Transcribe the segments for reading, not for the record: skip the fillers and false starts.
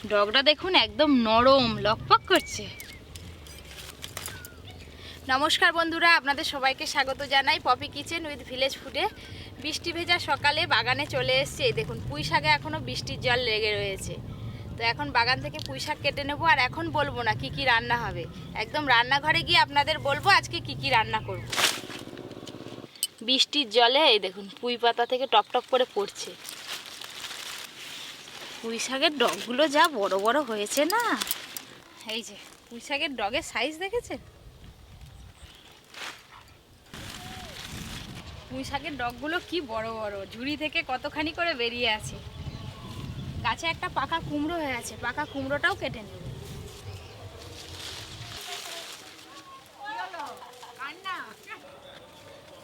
ডগটা দেখুন একদম নরম, লকপক করছে। নমস্কার বন্ধুরা, আপনাদের সবাইকে স্বাগত জানাই পপি কিচেন উইথ ভিলেজ ফুডে। বৃষ্টি ভেজা সকালে বাগানে চলে এসেছে। এই দেখুন পুঁই শাকে এখনও বৃষ্টির জল লেগে রয়েছে। তো এখন বাগান থেকে পুঁই শাক কেটে নেবো, আর এখন বলবো না কি কি রান্না হবে, একদম রান্নাঘরে গিয়ে আপনাদের বলবো আজকে কি কি রান্না করব। বৃষ্টির জলে এই দেখুন পুঁই পাতা থেকে টপ টপ করে পড়ছে। পুঁই শাকের ডগগুলো যা বড় বড় হয়েছে না, এই যে পুঁই শাকের ডগের সাইজ দেখেছে। পুঁই শাকের ডগগুলো কি বড় বড়, ঝুড়ি থেকে কতখানি করে বেরিয়ে আছে। গাছে একটা পাকা কুমড়ো হয়ে আছে, পাকা কুমড়োটাও কেটে নেব।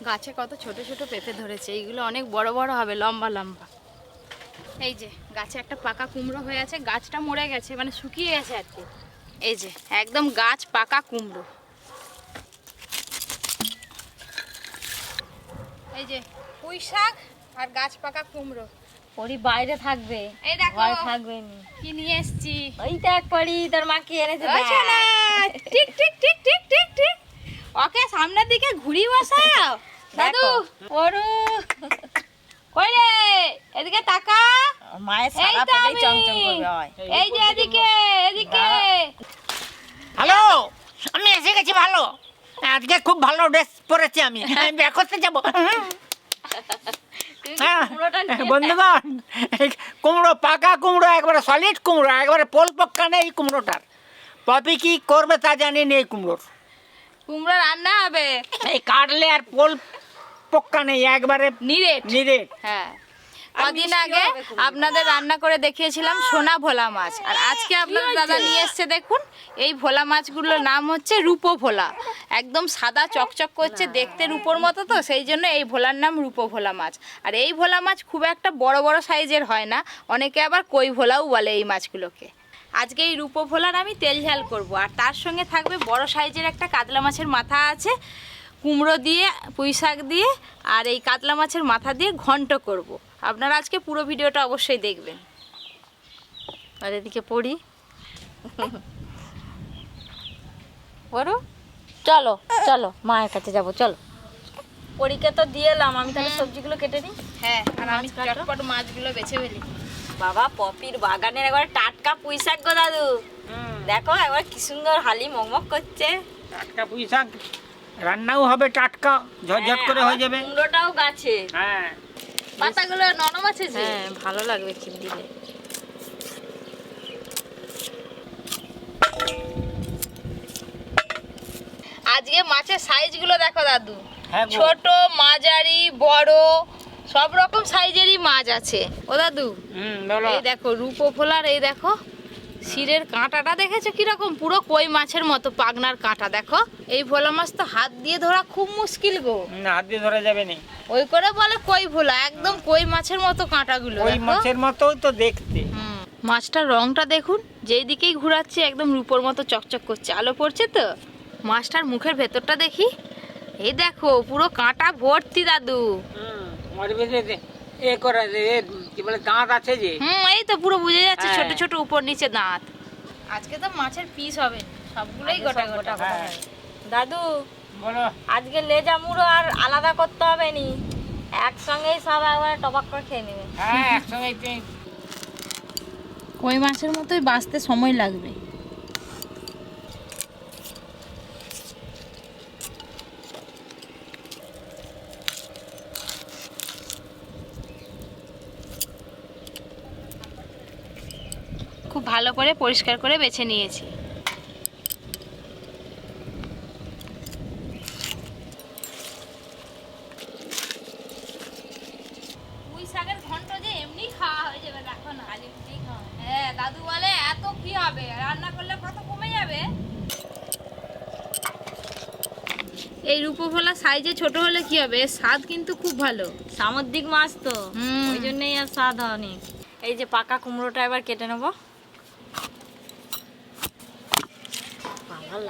গাছে কত ছোট ছোট পেঁপে ধরেছে, এইগুলো অনেক বড় বড় হবে, লম্বা লম্বা। এই যে গাছে একটা পাকা কুমড়ো হয়ে আছে, গাছটা মরে গেছে, মানে শুকিয়ে গেছে আর কি। এই যে একদম গাছ পাকা কুমড়ো। এই যে পুঁই শাক আর গাছ পাকা কুমড়ো। পরি বাইরে থাকবে, এই দেখো ঘরে থাকবে নি। কি নিয়ে এসেছি। ওই দেখ পরি, তোর মা কি এনেছে দেখ। ঠিক ঠিক ঠিক ঠিক ঠিক ঠিক, ওকে সামনের দিকে ঘুরি বসাও। দাদু ওরু কই রে, এদিকে তাকা। মায়ের সারা পেটে চমচম করবে হয়। এই যে এদিকে এদিকে। হ্যালো, আমি এসে গেছি। ভালো, আজকে খুব ভালো ড্রেস পরেছি আমি ব্যাক করতে যাবো। বন্ধুগণ, কুমড়ো, পাকা কুমড়ো, একবারে সলিড কুমড়ো, একবারে পোল পক্কা নেই কুমড়োটার। পপি কি করবে তা জানি নেই কুমড়োর। কুমড়ো রান্না হবে, এই কাটলে আর পোল পক্কা নেই, একবারে নিরেট নিরেট। হ্যাঁ, কদিন আগে আপনাদের রান্না করে দেখিয়েছিলাম সোনা ভোলা মাছ, আর আজকে আপনাদের দাদা নিয়ে এসছে। দেখুন এই ভোলা মাছগুলোর নাম হচ্ছে রূপো ভোলা। একদম সাদা চকচক করছে, দেখতে রূপোর মতো, তো সেই জন্য এই ভোলার নাম রূপো ভোলা মাছ। আর এই ভোলা মাছ খুব একটা বড় বড় সাইজের হয় না, অনেকে আবার কই ভোলাও বলে এই মাছগুলোকে। আজকে এই রূপো ভোলার আমি তেল ঝাল করব, আর তার সঙ্গে থাকবে বড় সাইজের একটা কাতলা মাছের মাথা আছে, কুমড়ো দিয়ে, পুঁই শাক দিয়ে, আর এই কাতলা মাছের মাথা দিয়ে ঘন্ট করব। আপনারা আজকে পুরো ভিডিওটা অবশ্যই দেখবেন। আর এদিকে পড়ি, বড় চলো চলো মায়ের কাছে যাবো, চলো। পরীকে তো দিয়ে এলাম, আমি তাহলে সবজিগুলো কেটে নিই। হ্যাঁ, আর আমি মাছ কাটো। চটপট মাছগুলো বেছে ফেলি। বাবা, পপির বাগানের একবার টাটকা পুঁই শাক গো দাদু। দেখো একবার কি সুন্দর হালি মগমগ করছে। টাটকা পুঁই শাক রান্নাও হবে, টাটকা ঝটঝট করে হয়ে যাবে। কুমড়োটাও গাছে। হ্যাঁ, পাতাগুলো নরম আছে যে। হ্যাঁ, ভালো লাগবে খেতে দিলে। আজকে মাছের সাইজগুলো দেখো দাদু, হ্যাঁ গো। ছোট, মাঝারি, বড়, সব রকম সাইজেরই মাছ আছে। ও দাদু, বলো। এই দেখো রূপো ভোলার, এই দেখো শিরের কাঁটাটা দেখেছো কিরকম, পুরো কই মাছের মতো পাগনার কাঁটা। দেখো এই ভোলা মাছ তো হাত দিয়ে ধরা খুব মুশকিল গো। না, হাত দিয়ে ধরা যাবে না। ওই করে বলে কই ভোলা, একদম কই মাছের মতো কাঁটাগুলো। ওই দেখো মাছের মতোই তো দেখতে। মাছটার রংটা দেখুন, যেই দিকেই ঘুরাচ্ছে একদম রূপোর মতো চকচক করছে, আলো পড়ছে তো। মাছটার মুখের ভেতরটা দেখি, এই দেখো পুরো কাঁটা ভর্তি দাদু। এ করা কি বলে, দাঁত আছে যে। এই তো পুরো বুঝে যাচ্ছে, হ্যাঁ। ছোট ছোট উপর নিচে দাঁত। আজকে তো মাছের পিস হবে, সবগুলোই গোটা গোটা। হ্যাঁ। দাদু, বলো। আজকে লেজা মুড়ো আর আলাদা করতে হবে নি, একসঙ্গেই সব একবারে টপাক করে খেয়ে নেবে। হ্যাঁ, একসঙ্গে কই মাছের মতোই বাঁচতে সময় লাগবে। খুব ভালো করে পরিষ্কার করে বেছে নিয়েছি। পুঁই শাকের ঘন্ট যে এমনি খাওয়া হয়ে যাবে, দেখো না। হ্যাঁ, দাদু বলে এত কি হবে, রান্না করলে কত কমে যাবে। এই রূপো ভোলা সাইজে ছোট হলে কি হবে, স্বাদ কিন্তু খুব ভালো। সামুদ্রিক মাছ তো, ওই জন্যই আর স্বাদ অনেক। এই যে পাকা কুমড়োটা এবার কেটে নেবো।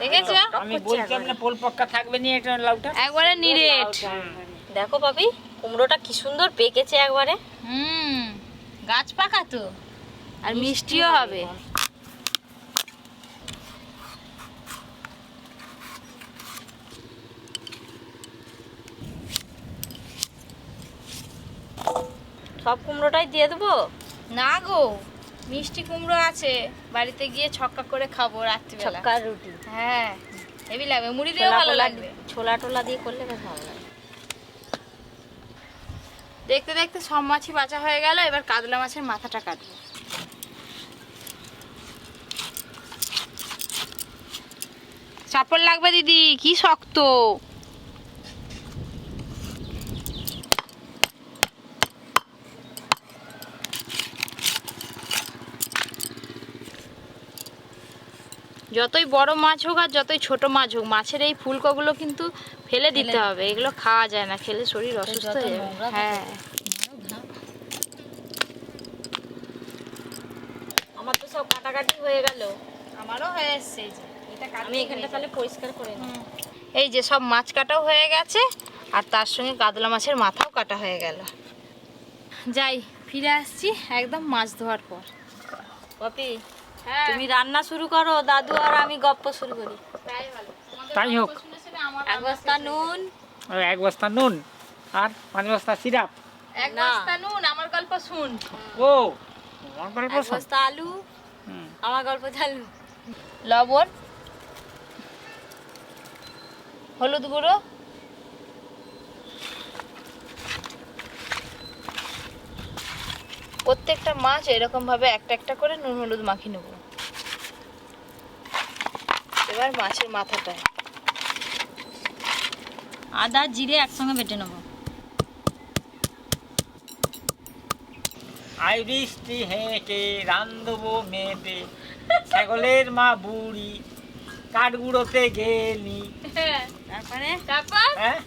দেখেছো, আমি বলছিলাম না পোল পক্কা থাকবে নি এটা লাউটা, একবারে নিরেট। দেখো পাপি, কুমড়োটা কি সুন্দর পেকেছে একবারে। গাছ পাকা তো। আর মিষ্টিও হবে। সব কুমড়োটাই দিয়ে দেবো? না গো, মিষ্টি কুমড়ো আছে, বাড়িতে গিয়ে ছক্কা করে খাবো রাত্রিবেলা। ছক্কার রুটি, হ্যাঁ হেভি লাগবে, মুড়ি দিয়েও ভালো লাগবে। ছোলা টোলা দিয়ে করলে বেশ ভালো লাগে। দেখতে দেখতে সব মাছই বাঁচা হয়ে গেল, এবার কাতলা মাছের মাথাটা কাটবো। চাপড় লাগবে দিদি, কি শক্ত। যতই বড় মাছ হোক আর যতই ছোট মাছ হোক, মাছের এই ফুলকোগুলো কিন্তু ফেলে দিতে হবে, এগুলো খাওয়া যায় না, খেলে শরীর অসুস্থ হয়ে যাবে। হ্যাঁ আমার তো সব কাটাকাটি হয়ে গেল। আমারও হয়ে এসছে, এই যে এটা আমি এখানটা তাহলে পরিষ্কার করে নিই। এই যে সব মাছ কাটাও হয়ে গেছে, আর তার সঙ্গে কাতলা মাছের মাথাও কাটা হয়ে গেল। যাই, ফিরে আসছি একদম মাছ ধোয়ার পর। পপি, হ্যাঁ তুমি রান্না শুরু করো, দাদু আর আমি গপ্প শুরু করি। তাই ভালো, তোমাদের তাই হোক। গল্প শুনে শুনে আমার এক বস্তা নুন, আর 1 বস্তা নুন আর 5 বস্তা সিরাপ। এক না। বস্তা নুন, আমার গল্প শুন। ও আমার গল্প এক শোন। বস্তা আলু, হুম। আমার গল্প চালু। লবণ, হলুদ গুঁড়ো, প্রত্যেকটা মাছ এরকম ভাবে একটা একটা করে নুন হলুদ মাখিয়ে নেব। এবার মাছের মাথাটা আদা জিরে একসঙ্গে বেটে নেবো। আই বৃষ্টি হেঁকে রান্ধবো মেপে, ছাগলের মা বুড়ি কাঠগুঁড়োতে গেলি। তারপরে তারপর হ্যাঁ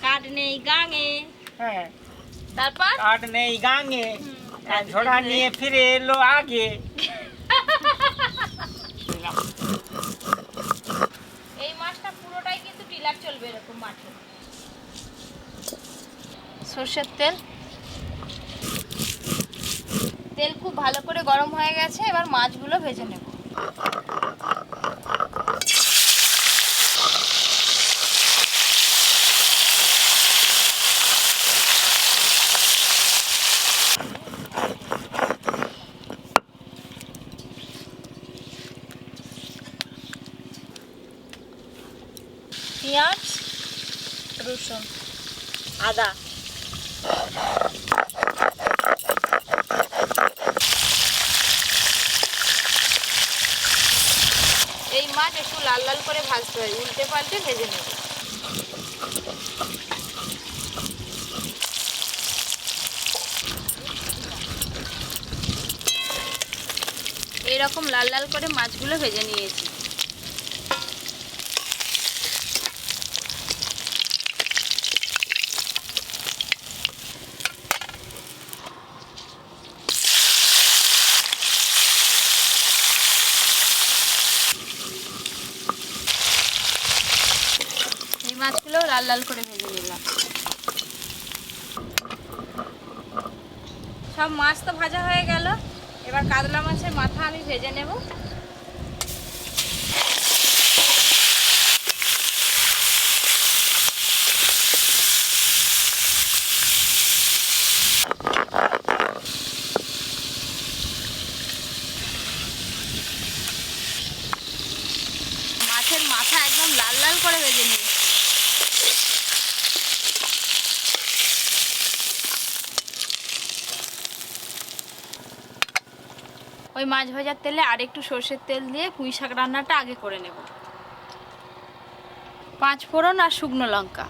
কাঠ নেই গাঙে, হ্যাঁ, তারপর কাঠ নেই গাঙে, এক ঝোড়া নিয়ে ফিরে এলো আগে। এই মাছটা পুরোটাই কিন্তু ডিলার চলবে এরকম মাঠে। সর্ষের তেল, তেল খুব ভালো করে গরম হয়ে গেছে, এবার মাছগুলো ভেজে নেব। পেঁয়াজ, রসুন, আদা, এই মাছ একটু লাল লাল করে ভাজতে হয়, উল্টে পাল্টে ভেজে নেব। এইরকম লাল লাল করে মাছগুলো ভেজে নিয়েছি। এই মাছগুলো লাল লাল করে ভেজে নিলাম। সব মাছ তো ভাজা হয়ে গেল, এবার কাতলা মাছের মাথা আমি ভেজে নেব। মাছের মাথা একদম লাল লাল করে ভেজে নিই। ওই মাছ ভাজার তেলে আর একটু সর্ষের তেল দিয়ে পুঁই শাক রান্নাটা আগে করে নেব। 5 ফোড়ন আর শুকনো লঙ্কা।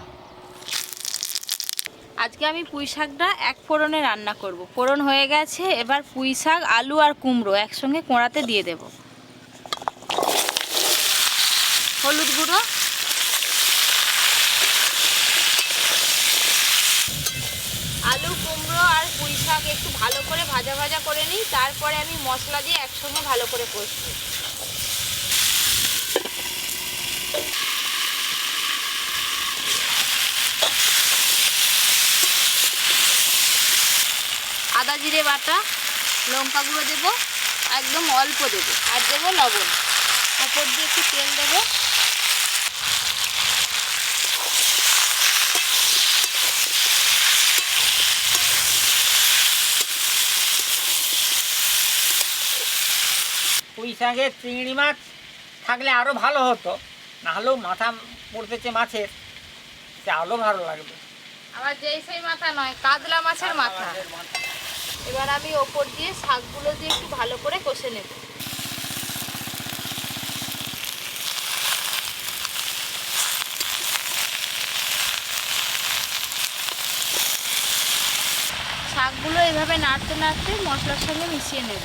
আজকে আমি পুঁই শাকটা 1 ফোড়নে রান্না করব। ফোড়ন হয়ে গেছে, এবার পুঁই শাক, আলু আর কুমড়ো একসঙ্গে কোঁড়াতে দিয়ে দেব। হলুদ গুঁড়ো, আলু, কুমড়ো আর পুঁই শাক একটু ভালো করে ভাজা ভাজা করে নিই, তারপরে আমি মশলা দিয়ে একসঙ্গে ভালো করে কষবো। আদা জিরে বাটা, লঙ্কা গুঁড়ো দেবো, একদম অল্প দেবো, আর দেবো লবণ, ওপর দিয়ে একটু তেল দেবো। পুঁই শাকে চিংড়ি মাছ থাকলে আরও ভালো হতো, না হলেও মাথা পড়তেছে মাছের, সে আরও ভালো লাগবে। আবার যেই সেই মাথা নয়, কাতলা মাছের মাথা। এবার আমি ওপর দিয়ে শাকগুলো দিয়ে একটু ভালো করে কষে নেব। শাকগুলো এভাবে নাড়তে নাড়তে মশলার সঙ্গে মিশিয়ে নেব।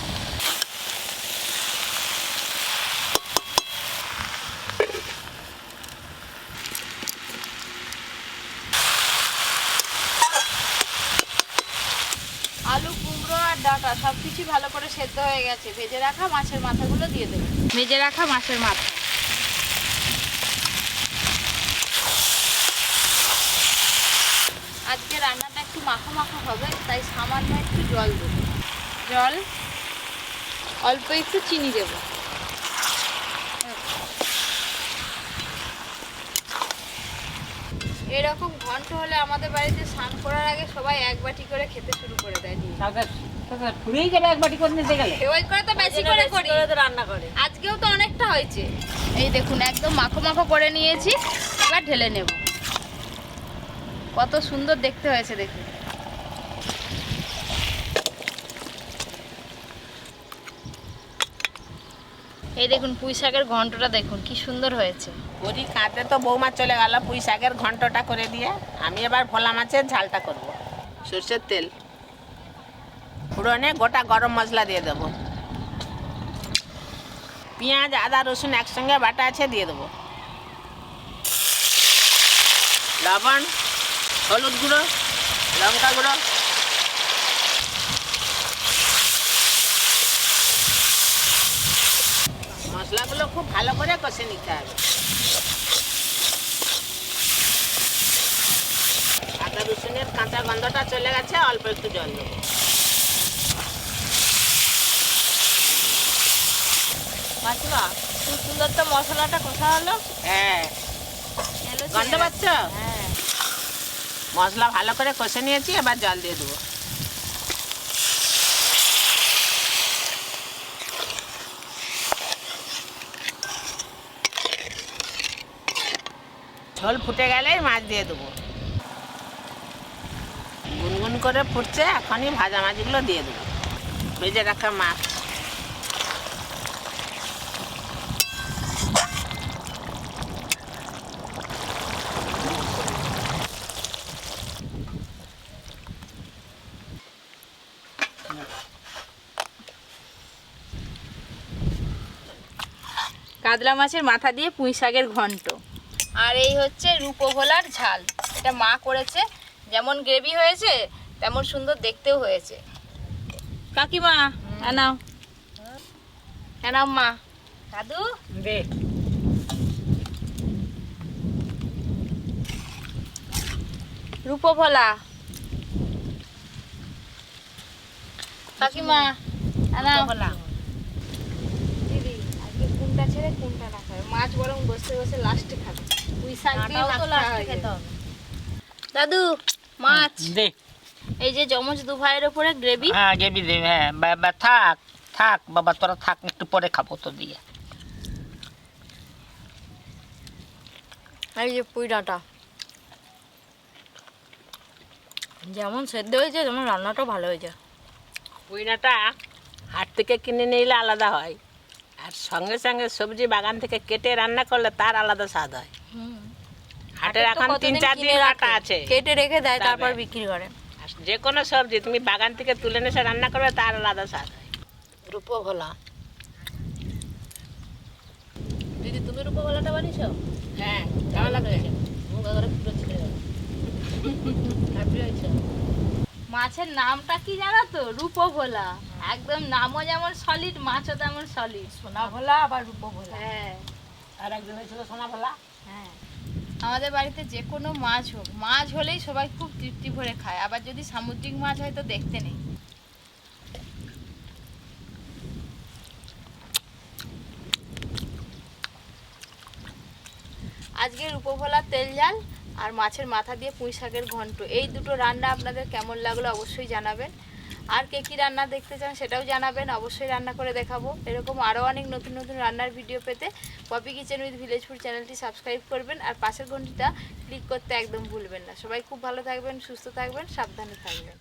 আলু, কুমড়ো আর ডাঁটা সব কিছু ভালো করে সেদ্ধ হয়ে গেছে। ভেজে রাখা মাছের মাথাগুলো দিয়ে দেবো। ভেজে রাখা মাছের মাথা। আজকে রান্নাটা একটু মাখো মাখো হবে, তাই সামান্য একটু জল দেবো। জল, অল্প একটু চিনি দেবো। এরকম ঘন্ট হলে আমাদের বাড়িতে স্নান করার আগে সবাই এক বাটি করে খেতে শুরু করে দেয়। ফুরিয়ে যাবে এক বাটি করে নিতে গেলে। ওই করে তো বেশি করে করি, রান্না করে। আজকেও তো অনেকটা হয়েছে। এই দেখুন একদম মাখো মাখো করে নিয়েছি, এবার ঢেলে নেব। কত সুন্দর দেখতে হয়েছে দেখুন। এই দেখুন পুঁই শাকের ঘন্টটা দেখুন কি সুন্দর হয়েছে। বড়ি কাঁদতে তো বৌমা চলে গেল পুঁই শাকের ঘন্টটা করে দিয়ে, আমি এবার ভোলা মাছের ঝালটা করব। সর্ষের তেল, ফোড়নে গোটা গরম মশলা দিয়ে দেবো, পেঁয়াজ আদা রসুন একসঙ্গে বাটা আছে দিয়ে দেবো, লবণ, হলুদ গুঁড়ো, লঙ্কা গুঁড়ো, মশলাগুলো খুব ভালো করে কষে নিতে হবে। আদা রসুনের কাঁচা গন্ধটা চলে গেছে, অল্প একটু জল দেবো। মাসিমা খুব সুন্দর তো মশলাটা কষা হলো। হ্যাঁ, গন্ধ পাচ্ছ? হ্যাঁ, মশলা ভালো করে কষে নিয়েছি, এবার জল দিয়ে দেবো। ঝোল ফুটে গেলে মাছ দিয়ে দেবো। গুনগুন করে ফুটছে, এখনই ভাজা মাছগুলো দিয়ে দেবো। ভেজে রাখা মাছ, কাতলা মাছের মাথা দিয়ে পুঁই শাকের ঘন্ট। আর এই হচ্ছে রূপো ভোলার ঝাল। এটা মা করেছে, যেমন গ্রেভি হয়েছে তেমন সুন্দর দেখতেও হয়েছে। কাকিমা এনাও, এনাও মা। দাদু দে রূপো ভোলা। কাকিমা এনাও। দিদি আজকে কোনটা ছেড়ে কোনটা না খাবে? মাছ বরং বসে বসে লাস্টে খাবে। পুঁই শাক দিয়ে তো লাস্টে খেতে হবে। দাদু মাছ, দে। এই যে যমজ দু ভাইয়ের ওপরে গ্রেভি। হ্যাঁ গেবি দে। হ্যাঁ বাবা থাক থাক বাবা, তোরা থাক, একটু পরে খাবো তো দিয়ে। এই যে পুঁই ডাঁটা যেমন সেদ্ধ হয়েছে তেমন রান্নাটাও ভালো হয়েছে। পুইনাটা হাট থেকে কিনে নিলে আলাদা হয়, আর সঙ্গে সঙ্গে সবজি বাগান থেকে কেটে রান্না করলে তার আলাদা স্বাদ হয়। হাটের এখন 3-4 দিন কাটা আছে, কেটে রেখে দেয় তারপর বিক্রি করে। আর যে কোনো সবজি তুমি বাগান থেকে তুলে এসে রান্না করবে তার আলাদা স্বাদ হয়। রূপো ভোলা। দিদি তুমি রূপো ভোলাটা বানিয়েছো? হ্যাঁ, কেমন লাগছে? মুখ করে পুরো ছিঁড়ে গেল। হ্যাপি হয়েছে। মাছের নামটা কি জানো তো? রূপো ভোলা। একদম নামও যেমন সলিড, মাছও তেমন সলিড। সোনা ভোলা আবার রূপো ভোলা। হ্যাঁ আর একজন ছিল সোনা ভোলা। হ্যাঁ, আমাদের বাড়িতে যে কোনো মাছ হোক, মাছ হলেই সবাই খুব তৃপ্তি ভরে খায়। আবার যদি সামুদ্রিক মাছ হয় তো দেখতে নেই। আজকে রূপভোলা তেল ঝাল আর মাছের মাথা দিয়ে পুঁই শাকের ঘন্ট, এই দুটো রান্না আপনাদের কেমন লাগলো অবশ্যই জানাবেন। আর কে কী রান্না দেখতে চান সেটাও জানাবেন, অবশ্যই রান্না করে দেখাবো। এরকম আরও অনেক নতুন নতুন রান্নার ভিডিও পেতে Poppy kitchen with village food চ্যানেলটি সাবস্ক্রাইব করবেন আর পাশের ঘন্টিটা ক্লিক করতে একদম ভুলবেন না। সবাই খুব ভালো থাকবেন, সুস্থ থাকবেন, সাবধানে থাকবেন।